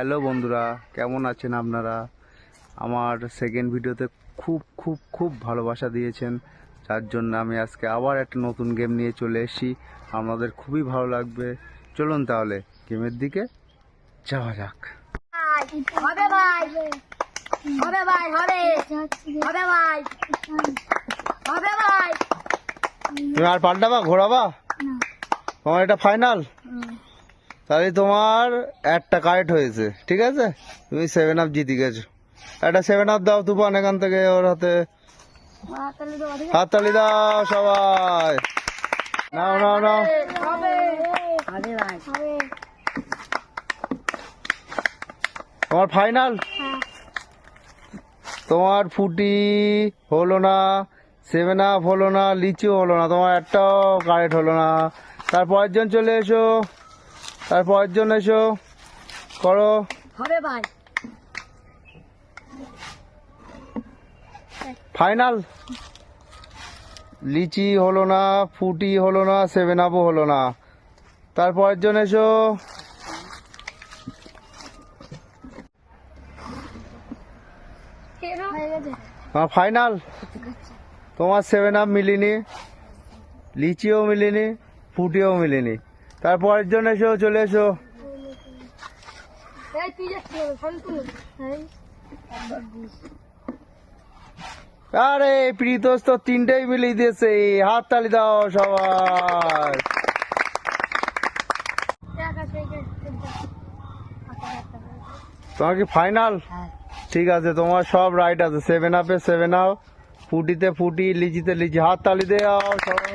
Hello বন্ধুরা, কেমন আছেন আপনারা? আমার সেকেন্ড ভিডিওতে খুব খুব খুব ভালোবাসা দিয়েছেন, যার জন্য আমি আজকে আবার একটা নতুন গেম নিয়ে চলে এসেছি। আপনাদের খুবই ভালো লাগবে। চলুন তাহলে গেমের দিকে যাওয়া যাক। হবে ভাই, হবে ভাই, হবে হবে ভাই, হবে ভাই। তুমি আর পাল্টাবা, ঘোরাবা? তোমার এটা ফাইনাল? তাহলে তোমার একটা কারেক্ট হয়েছে, ঠিক আছে? তুমি 7 আপ জিতে গেছো। একটা 7 আপ দাও তুফান এখান থেকে ওর হাতে। হাততালি দাও সবাই। নাও নাও নাও। হবে ভাই, তোমার ফাইনাল? তোমার ফুটি হলো না, 7 আপ হলো না, লিচিও হলো না, তোমার একটাও কারেক্ট হলো না। তারপরের জন চলে এসো, তারপরের জন এসো, করো। হবে ভাই। ফাইনাল? লিচি হলো না, ফুটি হলো না, 7 আপও হলো না। তারপরের জন এসো। ফাইনাল? তোমার 7 আপ মিলিনি, লিচিও মিলিনি, ফুটিও মিলিনি। তারপরের জন এসো, চলে এসো। আরে প্রীতোষ তো 3টেই মিলিয়ে দিয়েছে। হাত তালি দাও সবাই। তোমার কি ফাইনাল? ঠিক আছে, তোমার সব রাইট আছে। 7 আপে 7 আপ, ফুটিতে ফুটি, লিচিতে লিচি। হাত তালি দাও সবাই।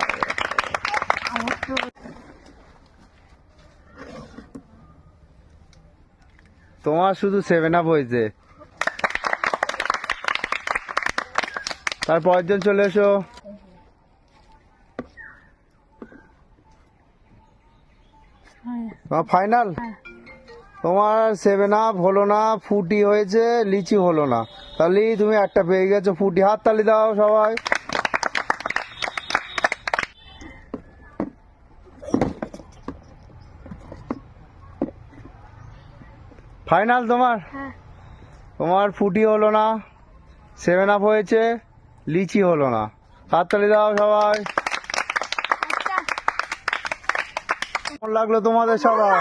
তোমার শুধু 7 আপ হয়েছে। তারপরের জন চলে এসো। তোমার ফাইনাল? তোমার 7 আপ হলো না, ফুটি হয়েছে, লিচি হলো না। তাহলে তুমি একটা পেয়ে গেছো, ফুটি। হাত তালি দাও সবাই। ফাইনাল তোমার? তোমার ফুটি হলো না, 7 আপ হয়েছে, লিচি হলো না। হাত তালি দাও সবাই। কেমন লাগলো তোমাদের সবার?